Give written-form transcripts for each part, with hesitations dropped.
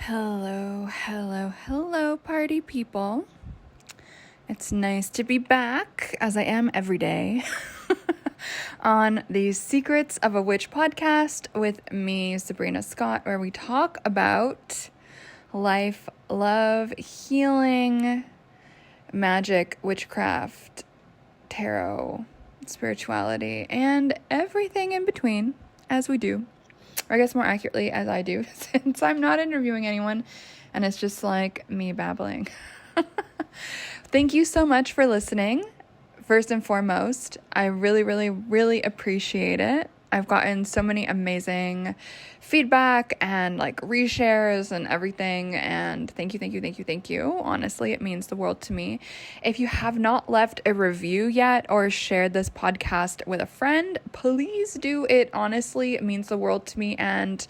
Hello, hello, hello, party people. It's nice to be back, as I am every day, on the Secrets of a Witch podcast with me, Sabrina Scott, where we talk about life, love, healing, magic, witchcraft, tarot, spirituality, and everything in between, as we do. Or I guess more accurately, as I do, since I'm not interviewing anyone and it's just like me babbling. Thank you so much for listening. First and foremost, I really, really, really appreciate it. I've gotten so many amazing feedback and reshares and everything. And thank you. Honestly, it means the world to me. If you have not left a review yet or shared this podcast with a friend, please do it. Honestly, it means the world to me. And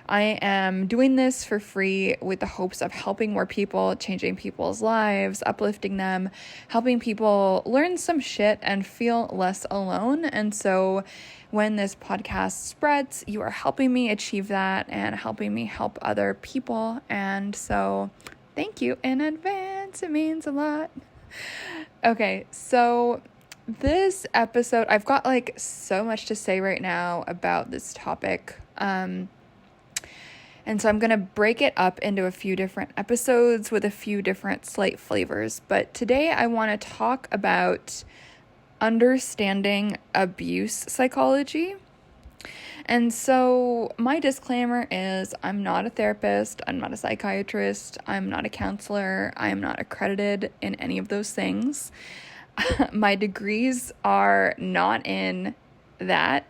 I am doing this for free with the hopes of helping more people, changing people's lives, uplifting them, helping people learn some shit and feel less alone. And so when this podcast spreads, you are helping me achieve that and helping me help other people. And so thank you in advance. It means a lot. Okay, so this episode, I've got so much to say right now about this topic. And so I'm going to break it up into a few different episodes with a few different slight flavors. But today I want to talk about understanding abuse psychology. And so my disclaimer is I'm not a therapist, I'm not a psychiatrist, I'm not a counselor, I am not accredited in any of those things. My degrees are not in that.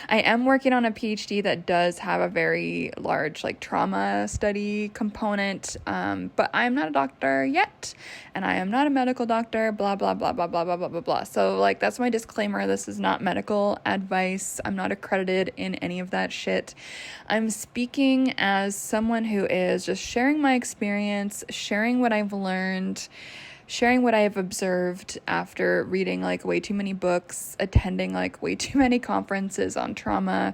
I am working on a PhD that does have a very large trauma study component, but I'm not a doctor yet, and I am not a medical doctor, blah, blah, blah, blah, blah, blah, blah, blah, blah. So that's my disclaimer. This is not medical advice. I'm not accredited in any of that shit. I'm speaking as someone who is just sharing my experience, sharing what I've learned, sharing what I have observed after reading way too many books, attending way too many conferences on trauma,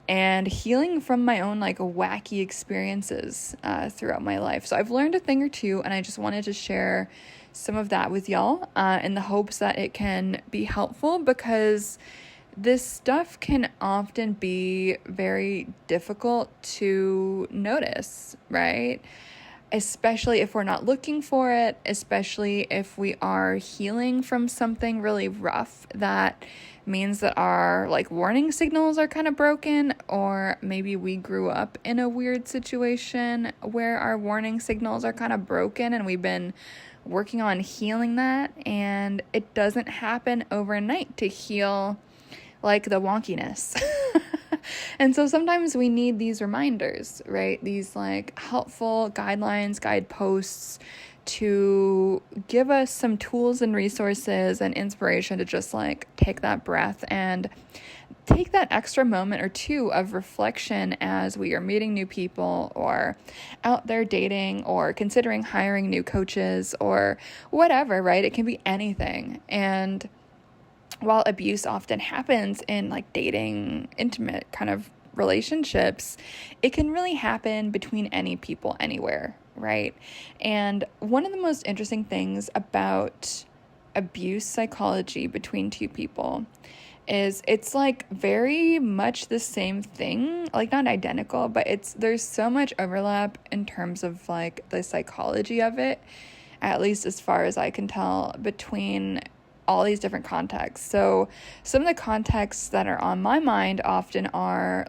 and healing from my own wacky experiences throughout my life. So I've learned a thing or two, and I just wanted to share some of that with y'all in the hopes that it can be helpful, because this stuff can often be very difficult to notice, right? Especially if we're not looking for it, especially if we are healing from something really rough that means that our warning signals are kind of broken, or maybe we grew up in a weird situation where our warning signals are kind of broken and we've been working on healing that, and it doesn't happen overnight to heal the wonkiness. And so sometimes we need these reminders, right? These helpful guidelines, guideposts to give us some tools and resources and inspiration to just take that breath and take that extra moment or two of reflection as we are meeting new people or out there dating or considering hiring new coaches or whatever, right? It can be anything. And while abuse often happens in dating, intimate kind of relationships, it can really happen between any people anywhere, right? And one of the most interesting things about abuse psychology between two people is it's very much the same thing, not identical, but there's so much overlap in terms of the psychology of it, at least as far as I can tell, between all these different contexts. So some of the contexts that are on my mind often are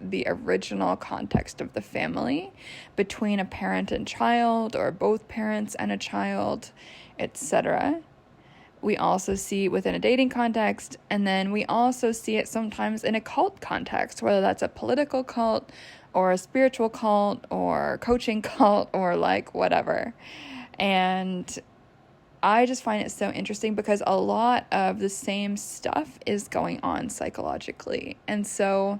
the original context of the family between a parent and child, or both parents and a child, etc. We also see it within a dating context, and then we also see it sometimes in a cult context, whether that's a political cult or a spiritual cult or coaching cult or whatever. And I just find it so interesting because a lot of the same stuff is going on psychologically. And so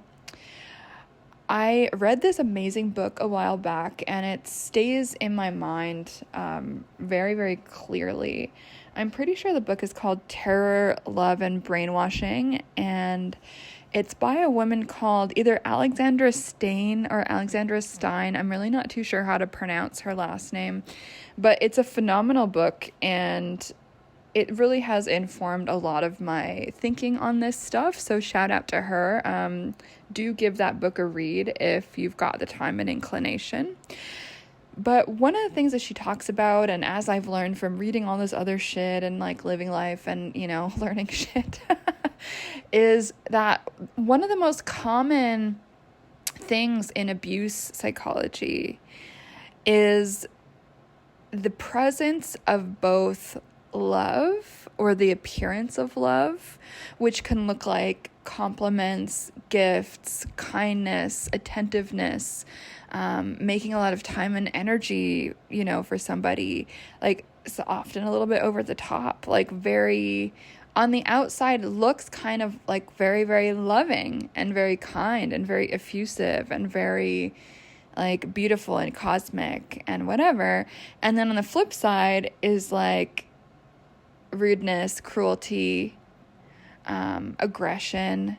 I read this amazing book a while back, and it stays in my mind very, very clearly. I'm pretty sure the book is called Terror, Love, and Brainwashing, and It's by a woman called either Alexandra Stein or Alexandra Stein. I'm really not too sure how to pronounce her last name, but it's a phenomenal book, and it really has informed a lot of my thinking on this stuff. So shout out to her. Do give that book a read if you've got the time and inclination. But one of the things that she talks about, and as I've learned from reading all this other shit and like living life and, learning shit, is that one of the most common things in abuse psychology is the presence of both love or the appearance of love, which can look like compliments, gifts, kindness, attentiveness, making a lot of time and energy, for somebody, like it's often a little bit over the top, like very on the outside looks kind of like very, very loving and very kind and very effusive and very like beautiful and cosmic and whatever. And then on the flip side is like rudeness, cruelty, aggression,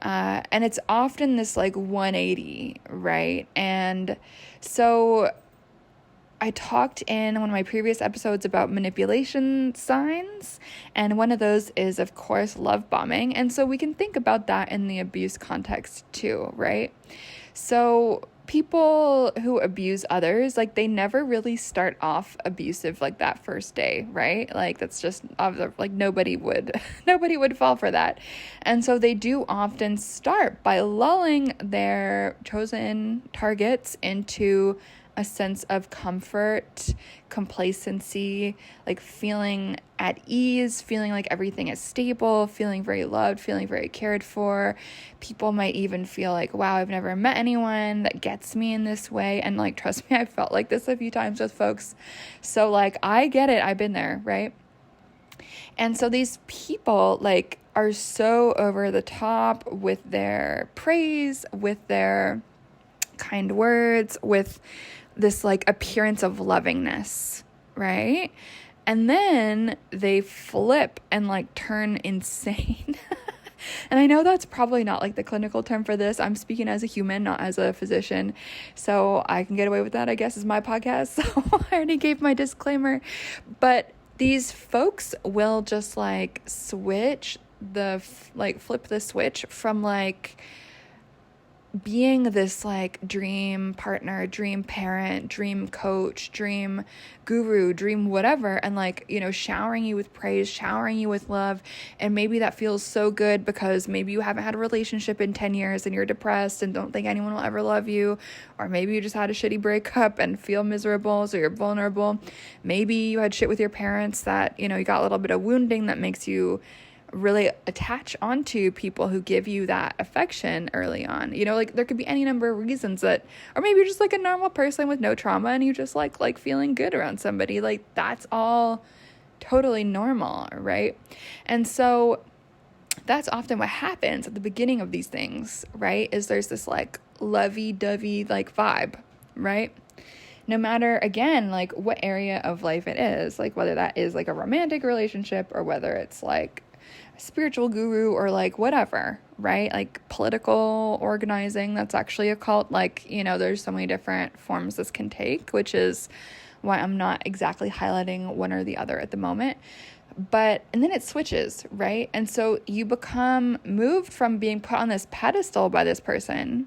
and it's often this like 180, right? And so I talked in one of my previous episodes about manipulation signs, and one of those is, of course, love bombing. And so we can think about that in the abuse context too, right? So people who abuse others, like they never really start off abusive like that first day, right? Like that's just like nobody would fall for that. And so they do often start by lulling their chosen targets into a sense of comfort, complacency, like feeling at ease, feeling like everything is stable, feeling very loved, feeling very cared for. People might even feel like, wow, I've never met anyone that gets me in this way. And like, trust me, I've felt like this a few times with folks. So like, I get it. I've been there, right? And so these people like are so over the top with their praise, with their kind words, with this like appearance of lovingness, right? And then they flip and like turn insane. And I know that's probably not like the clinical term for this. I'm speaking as a human, not as a physician. So I can get away with that, I guess, is my podcast. So I already gave my disclaimer. But these folks will just like flip the switch from like being this like dream partner, dream parent, dream coach, dream guru, dream whatever, and like, showering you with praise, showering you with love. And maybe that feels so good because maybe you haven't had a relationship in 10 years and you're depressed and don't think anyone will ever love you. Or maybe you just had a shitty breakup and feel miserable, so you're vulnerable. Maybe you had shit with your parents that, you got a little bit of wounding that makes you really attach onto people who give you that affection early on. Like there could be any number of reasons that, or maybe you're just like a normal person with no trauma and you just like feeling good around somebody. Like that's all totally normal, right? And so that's often what happens at the beginning of these things, right? Is there's this like lovey-dovey like vibe, right? No matter, again, like what area of life it is, like whether that is like a romantic relationship or whether it's like spiritual guru or like whatever, right? Like political organizing, that's actually a cult. Like, there's so many different forms this can take, which is why I'm not exactly highlighting one or the other at the moment. And then it switches, right? And so you become moved from being put on this pedestal by this person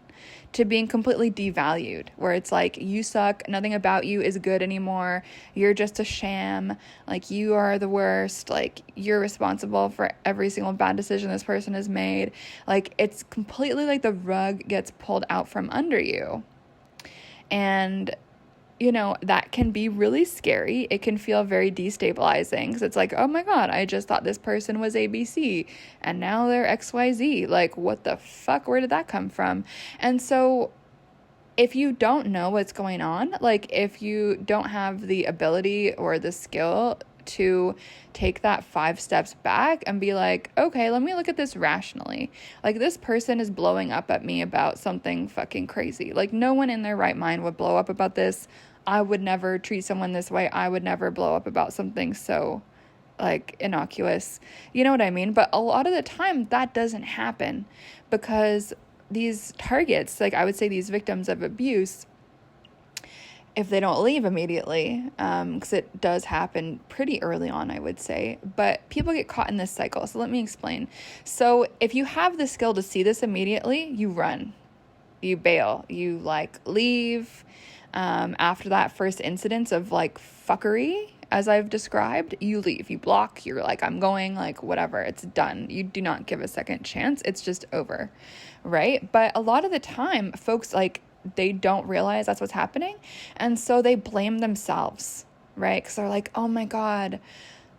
to being completely devalued, where it's like, you suck, nothing about you is good anymore, you're just a sham, like you are the worst, like you're responsible for every single bad decision this person has made. Like it's completely like the rug gets pulled out from under you. And that can be really scary. It can feel very destabilizing because it's like, oh my God, I just thought this person was ABC and now they're XYZ. Like, what the fuck? Where did that come from? And so if you don't know what's going on, like if you don't have the ability or the skill to take that 5 steps back and be like, okay, let me look at this rationally. Like this person is blowing up at me about something fucking crazy. Like no one in their right mind would blow up about this. I would never treat someone this way. I would never blow up about something so like innocuous. You know what I mean? But a lot of the time that doesn't happen because these targets, like I would say these victims of abuse, if they don't leave immediately, because it does happen pretty early on, I would say, but people get caught in this cycle. So let me explain. So if you have the skill to see this immediately, you run, you bail, you like leave. After that first incidence of like fuckery, as I've described, you leave, you block, you're like, I'm going, like whatever, it's done. You do not give a second chance. It's just over, right? But a lot of the time, folks like, they don't realize that's what's happening. And so they blame themselves, right? Because they're like, oh my God,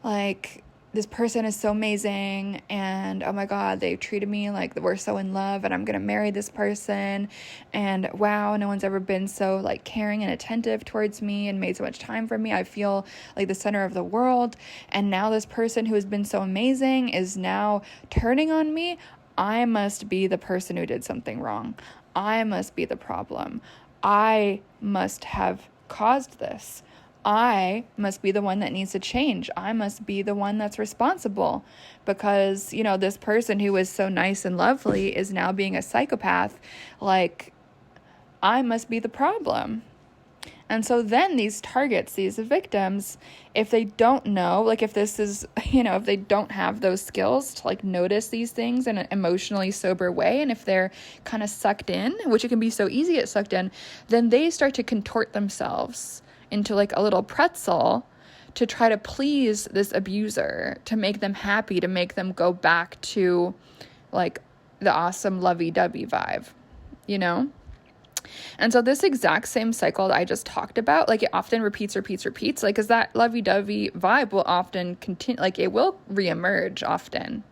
like this person is so amazing. And oh my God, they treated me like we're so in love and I'm going to marry this person. And wow, no one's ever been so like caring and attentive towards me and made so much time for me. I feel like the center of the world. And now this person who has been so amazing is now turning on me. I must be the person who did something wrong. I must be the problem. I must have caused this. I must be the one that needs to change. I must be the one that's responsible because, you know, this person who was so nice and lovely is now being a psychopath. Like, I must be the problem. And so then these targets, these victims, if they don't know, like if this is, you know, if they don't have those skills to like notice these things in an emotionally sober way, and if they're kind of sucked in, which it can be so easy to get sucked in, then they start to contort themselves into like a little pretzel to try to please this abuser, to make them happy, to make them go back to like the awesome lovey-dovey vibe, you know? And so this exact same cycle that I just talked about, like it often repeats, like, because that lovey-dovey vibe will often continue, like it will reemerge often.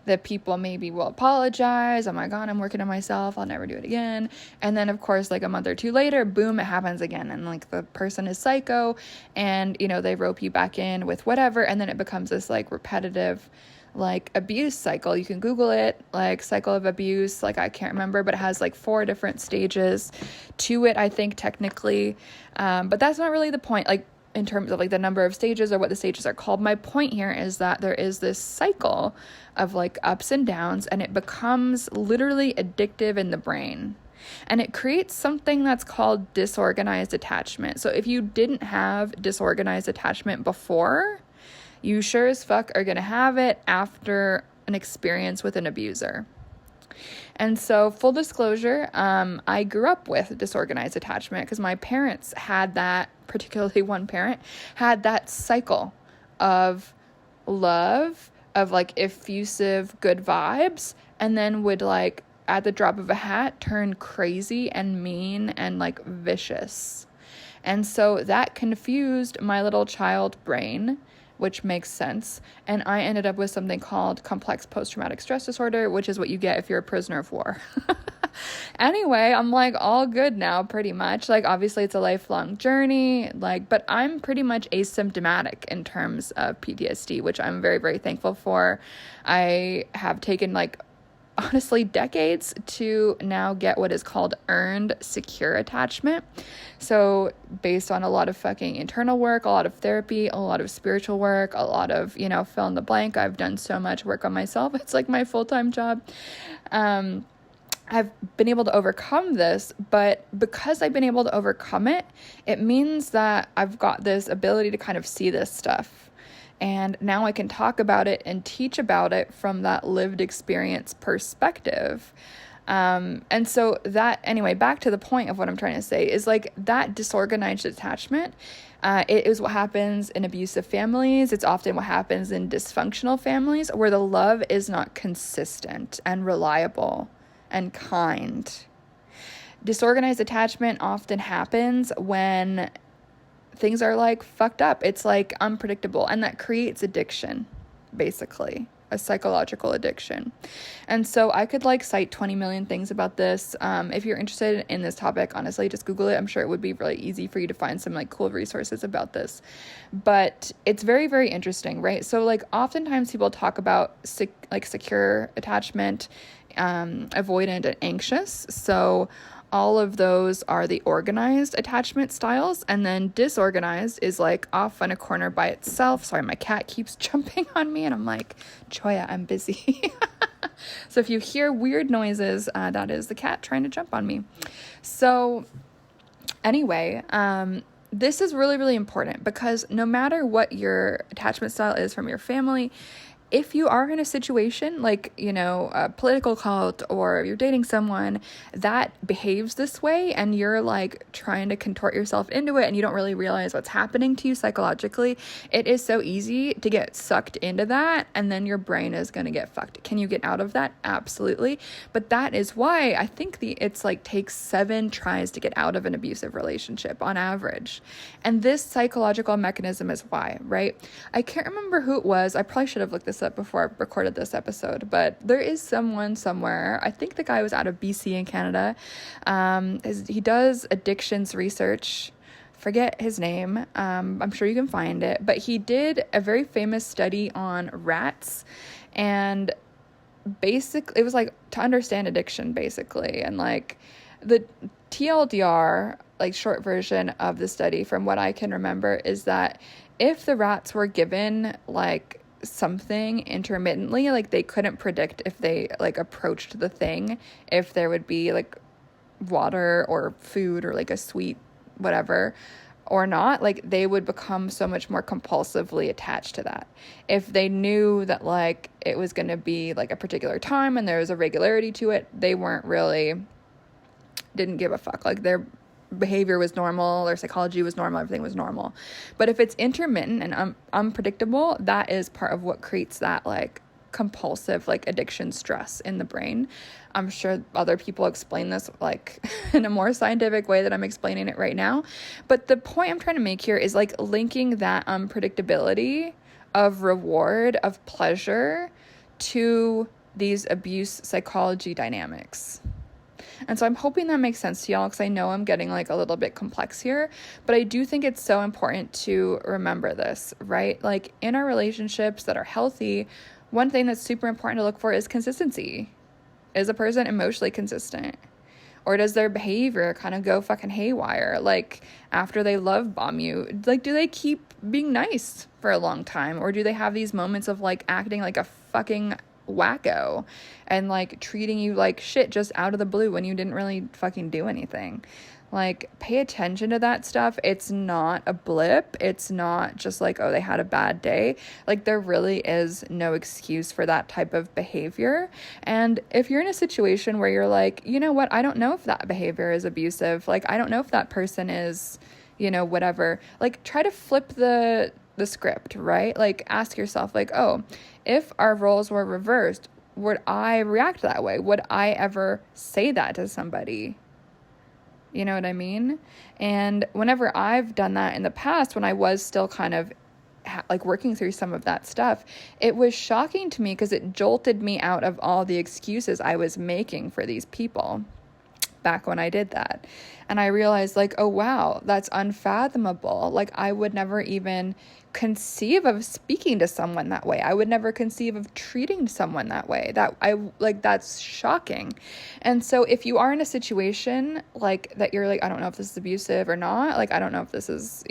That people maybe will apologize. Oh my God, I'm working on myself. I'll never do it again. And then of course, like a month or two later, boom, it happens again. And like the person is psycho and, you know, they rope you back in with whatever. And then it becomes this like repetitive like abuse cycle. You can Google it, like cycle of abuse. Like I can't remember, but it has like 4 different stages to it, I think technically. But that's not really the point. Like in terms of like the number of stages or what the stages are called. My point here is that there is this cycle of like ups and downs, and it becomes literally addictive in the brain. And it creates something that's called disorganized attachment. So if you didn't have disorganized attachment before, you sure as fuck are going to have it after an experience with an abuser. And so full disclosure, I grew up with disorganized attachment because my parents had that, particularly one parent, had that cycle of love, of like effusive good vibes, and then would like at the drop of a hat turn crazy and mean and like vicious. And so that confused my little child brain, which makes sense. And I ended up with something called complex post-traumatic stress disorder, which is what you get if you're a prisoner of war. Anyway, I'm like all good now, pretty much. Like obviously it's a lifelong journey, like, but I'm pretty much asymptomatic in terms of PTSD, which I'm very, very thankful for. I have taken like honestly decades to now get what is called earned secure attachment. So based on a lot of fucking internal work, a lot of therapy, a lot of spiritual work, a lot of, you know, fill in the blank. I've done so much work on myself. It's like my full-time job. I've been able to overcome this, but because I've been able to overcome it, it means that I've got this ability to kind of see this stuff. And now I can talk about it and teach about it from that lived experience perspective. And so that, anyway, back to the point of what I'm trying to say is like that disorganized attachment, it is what happens in abusive families. It's often what happens in dysfunctional families where the love is not consistent and reliable and kind. Disorganized attachment often happens when things are like fucked up. It's like unpredictable, and that creates addiction, basically a psychological addiction. And so I could like cite 20 million things about this. If you're interested in this topic, honestly, just Google it. I'm sure it would be really easy for you to find some like cool resources about this, but it's very, very interesting, right? So like oftentimes people talk about secure attachment, avoidant and anxious. So all of those are the organized attachment styles, and then disorganized is like off in a corner by itself. Sorry, my cat keeps jumping on me, and I'm like, Choya, I'm busy. So if you hear weird noises, that is the cat trying to jump on me. So anyway, this is really, really important, because no matter what your attachment style is from your family, if you are in a situation like, a political cult, or you're dating someone that behaves this way, and you're like trying to contort yourself into it, and you don't really realize what's happening to you psychologically, it is so easy to get sucked into that, and then your brain is going to get fucked. Can you get out of that? Absolutely. But that is why I think it's like takes 7 tries to get out of an abusive relationship on average. And this psychological mechanism is why, right? I can't remember who it was. I probably should have looked this up before I recorded this episode, but there is someone somewhere, I think the guy was out of BC in Canada, he does addictions research, forget his name, I'm sure you can find it, but he did a very famous study on rats, and basically it was like to understand addiction basically, and like the TLDR, like short version of the study from what I can remember, is that if the rats were given like something intermittently, like they couldn't predict if they like approached the thing, if there would be like water or food or like a sweet whatever or not, like they would become so much more compulsively attached to that. If they knew that like it was going to be like a particular time and there was a regularity to it, they didn't give a fuck. Like their behavior was normal, their psychology was normal, everything was normal. But if it's intermittent and unpredictable, that is part of what creates that like compulsive like addiction stress in the brain. I'm sure other people explain this like in a more scientific way that I'm explaining it right now. But the point I'm trying to make here is like linking that unpredictability of reward, of pleasure, to these abuse psychology dynamics. And so I'm hoping that makes sense to y'all, because I know I'm getting like a little bit complex here, but I do think it's so important to remember this, right? Like in our relationships that are healthy, one thing that's super important to look for is consistency. Is a person emotionally consistent? Or does their behavior kind of go fucking haywire? Like after they love bomb you, like do they keep being nice for a long time? Or do they have these moments of like acting like a fucking wacko and like treating you like shit just out of the blue when you didn't really fucking do anything? Like pay attention to that stuff. It's not a blip. It's not just like, oh, they had a bad day. Like there really is no excuse for that type of behavior. And if you're in a situation where you're like, you know what, I don't know if that behavior is abusive, like I don't know if that person is, whatever, like try to flip the script, right? Like ask yourself like, oh, if our roles were reversed, would I react that way? Would I ever say that to somebody? You know what I mean? And whenever I've done that in the past, when I was still kind of like working through some of that stuff, it was shocking to me because it jolted me out of all the excuses I was making for these people back when I did that. And I realized like, oh wow, that's unfathomable. Like I would never even conceive of speaking to someone that way. I would never conceive of treating someone that way. That's shocking. And so if you are in a situation like that, you're like, I don't know if this is abusive or not. Like, I don't know if this is,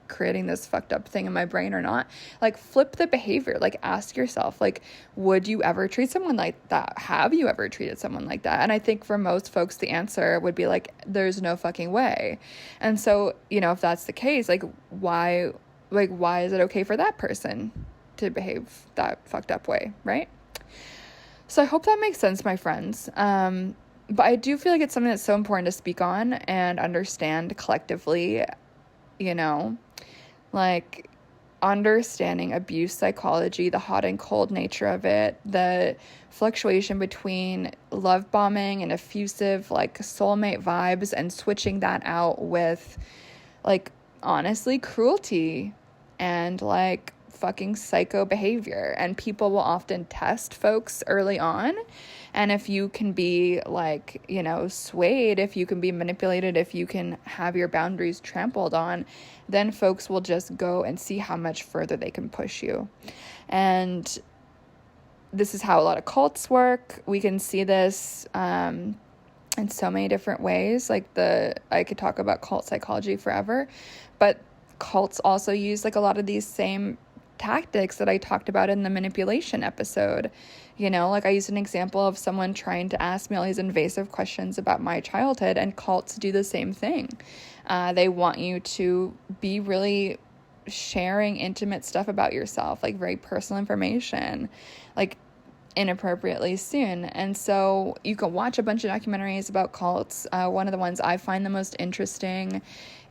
creating this fucked up thing in my brain or not. Like flip the behavior. Like ask yourself, like, would you ever treat someone like that? Have you ever treated someone like that? And I think for most folks, the answer would be like, there's no fucking way. And so, if that's the case, like, why is it okay for that person to behave that fucked up way, right? So I hope that makes sense, my friends. But I do feel like it's something that's so important to speak on and understand collectively, like understanding abuse psychology, the hot and cold nature of it, the fluctuation between love bombing and effusive, like soulmate vibes, and switching that out with, like, honestly, cruelty and like fucking psycho behavior. And people will often test folks early on. And if you can be like, swayed, if you can be manipulated, if you can have your boundaries trampled on, then folks will just go and see how much further they can push you. And this is how a lot of cults work. We can see this in so many different ways. Like I could talk about cult psychology forever, but cults also use like a lot of these same tactics that I talked about in the manipulation episode. Like I used an example of someone trying to ask me all these invasive questions about my childhood, and cults do the same thing. They want you to be really sharing intimate stuff about yourself, like very personal information, like inappropriately soon. And so you can watch a bunch of documentaries about cults. One of the ones I find the most interesting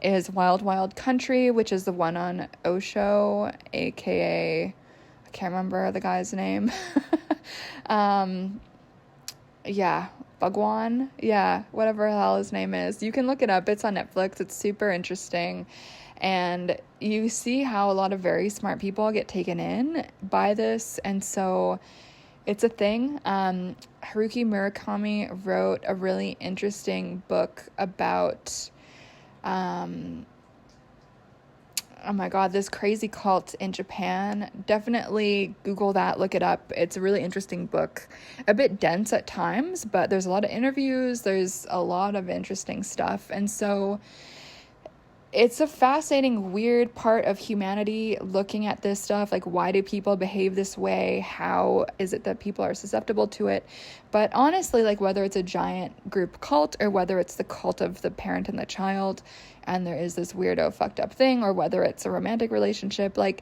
is Wild Wild Country, which is the one on Osho, aka I can't remember the guy's name. Bhagwan, whatever the hell his name is. You can look it up. It's on Netflix. It's super interesting. And you see how a lot of very smart people get taken in by this. And so it's a thing. Haruki Murakami wrote a really interesting book about, this crazy cult in Japan. Definitely Google that, look it up. It's a really interesting book. A bit dense at times, but there's a lot of interviews. There's a lot of interesting stuff. And so it's a fascinating, weird part of humanity looking at this stuff. Like, why do people behave this way? How is it that people are susceptible to it? But honestly, like whether it's a giant group cult or whether it's the cult of the parent and the child, and there is this weirdo fucked up thing, or whether it's a romantic relationship, like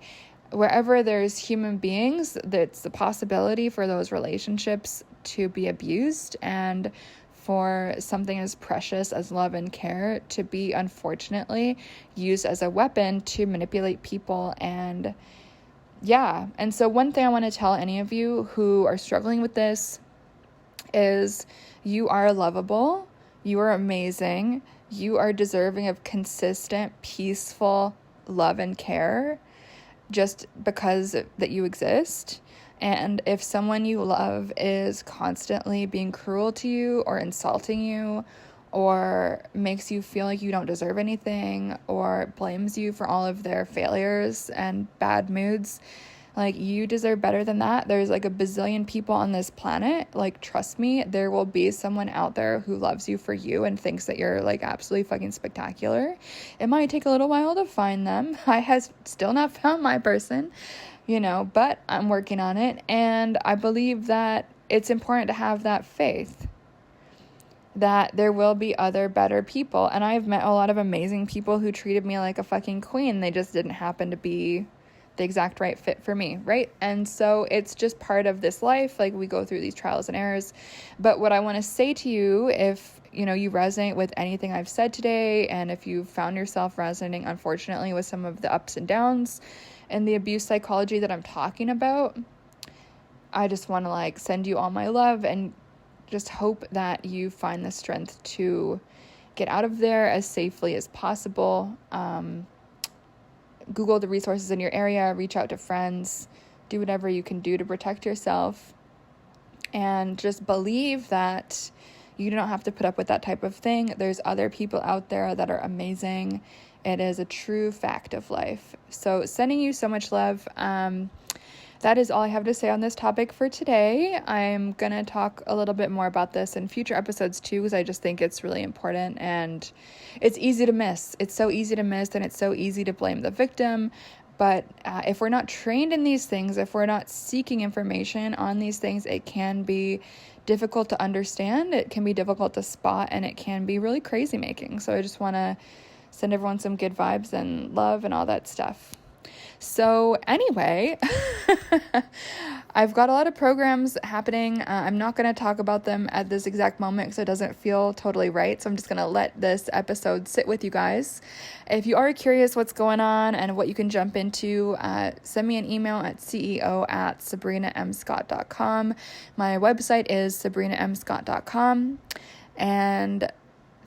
wherever there's human beings, that's the possibility for those relationships to be abused, and for something as precious as love and care to be, unfortunately, used as a weapon to manipulate people. And so one thing I want to tell any of you who are struggling with this is you are lovable, you are amazing, you are deserving of consistent, peaceful love and care just because that you exist. And if someone you love is constantly being cruel to you or insulting you or makes you feel like you don't deserve anything or blames you for all of their failures and bad moods, like, you deserve better than that. There's like a bazillion people on this planet. Like, trust me, there will be someone out there who loves you for you and thinks that you're like absolutely fucking spectacular. It might take a little while to find them. I have still not found my person, but I'm working on it. And I believe that it's important to have that faith that there will be other better people. And I've met a lot of amazing people who treated me like a fucking queen. They just didn't happen to be the exact right fit for me, right? And so it's just part of this life. Like, we go through these trials and errors. But what I want to say to you, if you resonate with anything I've said today, and if you found yourself resonating, unfortunately, with some of the ups and downs and the abuse psychology that I'm talking about, I just want to send you all my love and just hope that you find the strength to get out of there as safely as possible. Google the resources in your area, reach out to friends, do whatever you can do to protect yourself, and just believe that you don't have to put up with that type of thing. There's other people out there that are amazing. It is a true fact of life. So sending you so much love. That is all I have to say on this topic for today. I'm going to talk a little bit more about this in future episodes too, because I just think it's really important and it's easy to miss. It's so easy to miss, and it's so easy to blame the victim. But if we're not trained in these things, if we're not seeking information on these things, it can be difficult to understand. It can be difficult to spot, and it can be really crazy making. So I just want to send everyone some good vibes and love and all that stuff. So anyway, I've got a lot of programs happening. I'm not going to talk about them at this exact moment because it doesn't feel totally right. So I'm just going to let this episode sit with you guys. If you are curious what's going on and what you can jump into, send me an email at ceo@sabrinamscott.com. My website is sabrinamscott.com. And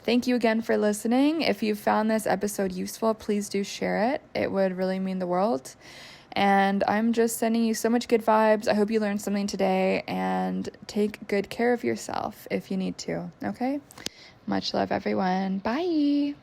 thank you again for listening. If you found this episode useful, please do share it. It would really mean the world. And I'm just sending you so much good vibes. I hope you learned something today, and take good care of yourself if you need to, okay? Much love, everyone. Bye.